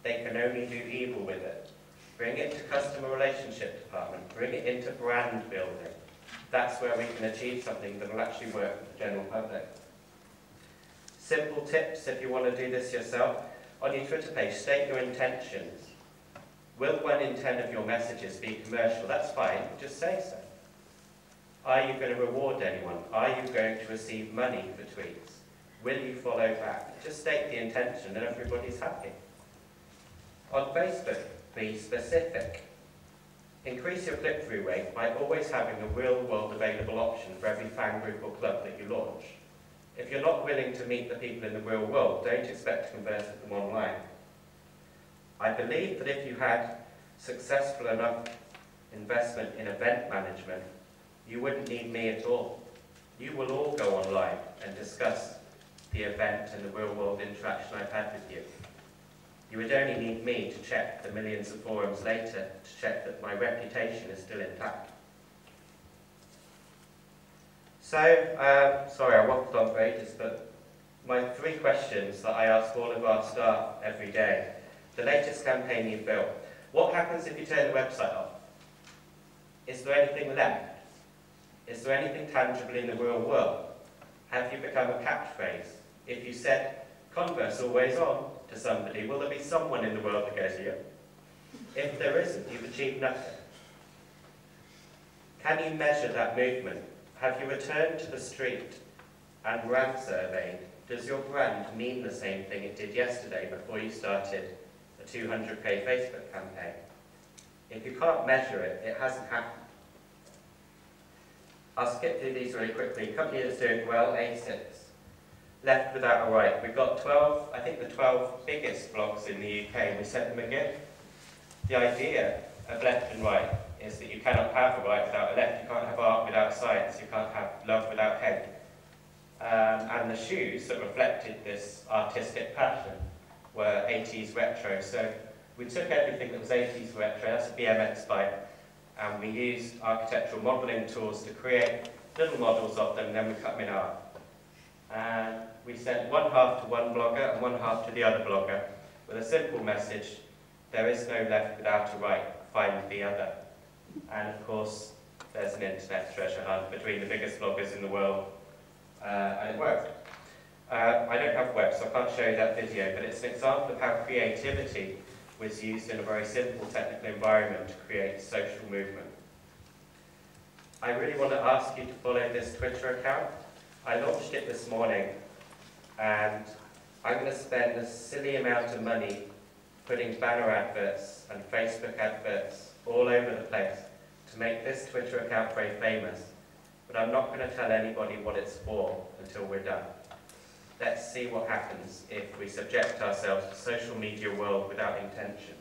they can only do evil with it. Bring it to customer relationship department, bring it into brand building. That's where we can achieve something that will actually work with the general public. Simple tips if you want to do this yourself. On your Twitter page, state your intentions. Will 1 in 10 of your messages be commercial? That's fine, just say so. Are you going to reward anyone? Are you going to receive money for tweets? Will you follow back? Just state the intention and everybody's happy. On Facebook, be specific. Increase your click-through rate by always having a real-world available option for every fan group or club that you launch. If you're not willing to meet the people in the real world, don't expect to convert them online. I believe that if you had successful enough investment in event management, you wouldn't need me at all. You will all go online and discuss the event and the real-world interaction I've had with you. You would only need me to check the millions of forums later to check that my reputation is still intact. So, sorry I waffled on for ages, but my 3 questions that I ask all of our staff every day. The latest campaign you've built. What happens if you turn the website off? Is there anything left? Is there anything tangible in the real world? Have you become a catchphrase? If you said, Converse always on, to somebody, will there be someone in the world that goes, yeah? If there isn't, you've achieved nothing. Can you measure that movement? Have you returned to the street and brand surveyed? Does your brand mean the same thing it did yesterday before you started a 200k Facebook campaign? If you can't measure it, it hasn't happened. I'll skip through these really quickly. Company that's doing well, ASICS. Left without a right. We've got 12, I think the 12 biggest blogs in the UK. We sent them a gift. The idea of left and right is that you cannot have a right without a left. You can't have art without science. You can't have love without hate. And the shoes that reflected this artistic passion were 80s retro. So we took everything that was 80s retro, that's a BMX bike, and we used architectural modelling tools to create little models of them, and then we cut them in art. And we sent one half to one blogger and one half to the other blogger with a simple message: there is no left without a right, find the other. And of course, there's an internet treasure hunt between the biggest bloggers in the world, and it worked. I don't have web, so I can't show you that video, but it's an example of how creativity was used in a very simple technical environment to create social movement. I really want to ask you to follow this Twitter account. I launched it this morning, and I'm going to spend a silly amount of money putting banner adverts and Facebook adverts all over the place to make this Twitter account very famous, but I'm not going to tell anybody what it's for until we're done. Let's see what happens if we subject ourselves to social media world without intention.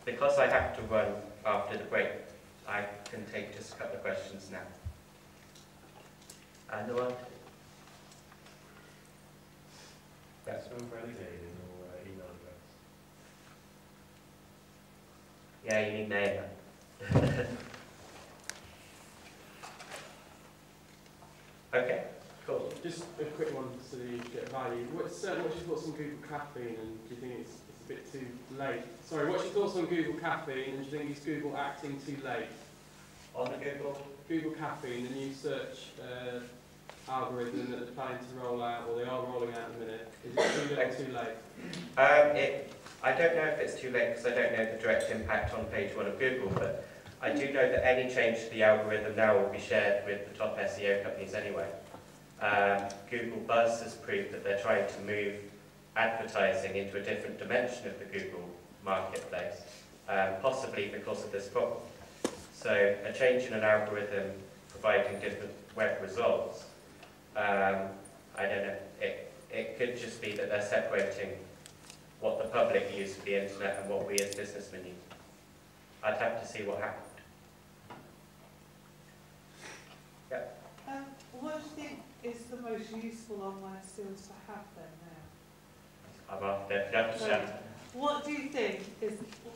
Because I have to run after the break, I can take just a couple of questions now. Noah? That's from Renegade or email address. Yeah, you need name. Okay, cool. Just a quick one so that you get value. What's your thoughts on Google Caffeine, and do you think it's a bit too late? Sorry, what's your thoughts on Google Caffeine, and do you think is Google acting too late? On the Google Caffeine, the new search algorithm that they're planning to roll out, or they are rolling out in a minute, is it too little too late? I don't know if it's too late because I don't know the direct impact on page 1 of Google, but I do know that any change to the algorithm now will be shared with the top SEO companies anyway. Google Buzz has proved that they're trying to move advertising into a different dimension of the Google marketplace, possibly because of this problem. So a change in an algorithm providing different web results, I don't know, it could just be that they're separating what the public use for the internet and what we as businessmen use. I'd have to see what happened. Yeah. What do you think is the most useful online skills to have then now? I'm after that, you understand. What do you think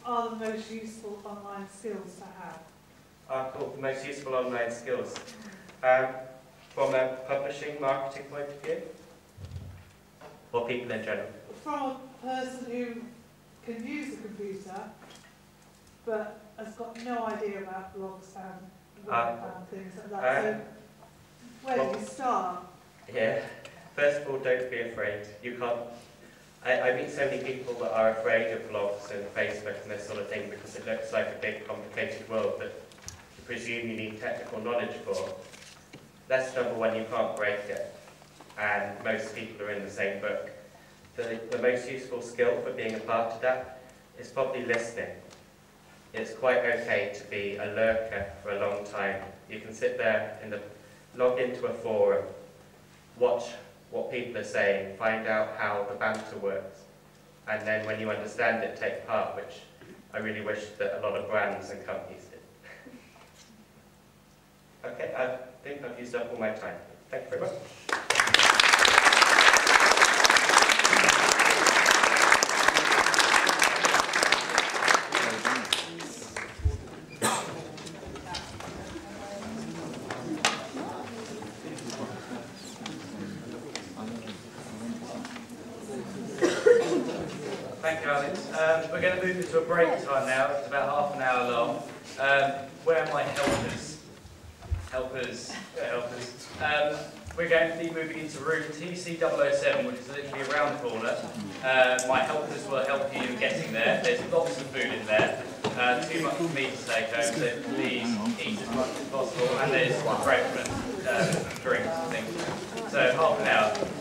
are the most useful online skills to have? Cool. The most useful online skills. From a publishing, marketing point of view? Or people in general? person who can use the computer but has got no idea about blogs and web and things like that. So where do you start? Yeah. First of all, don't be afraid. You can't. I meet so many people that are afraid of blogs and Facebook and this sort of thing because it looks like a big, complicated world that you presume you need technical knowledge for. Lesson number one, you can't break it. And most people are in the same book. The most useful skill for being a part of that is probably listening. It's quite okay to be a lurker for a long time. You can sit there log into a forum, watch what people are saying, find out how the banter works, and then when you understand it, take part, which I really wish that a lot of brands and companies did. Okay, I think I've used up all my time. Thank you very much. Thank you, Alex. We're going to move into a break time now. It's about half an hour long. Where are my helpers? Helpers. We're going to be moving into room TC007, which is literally around the corner. My helpers will help you in getting there. There's lots of food in there. Too much for me to take home, so please eat as much as possible. And there's refreshment, drinks and things. So half an hour.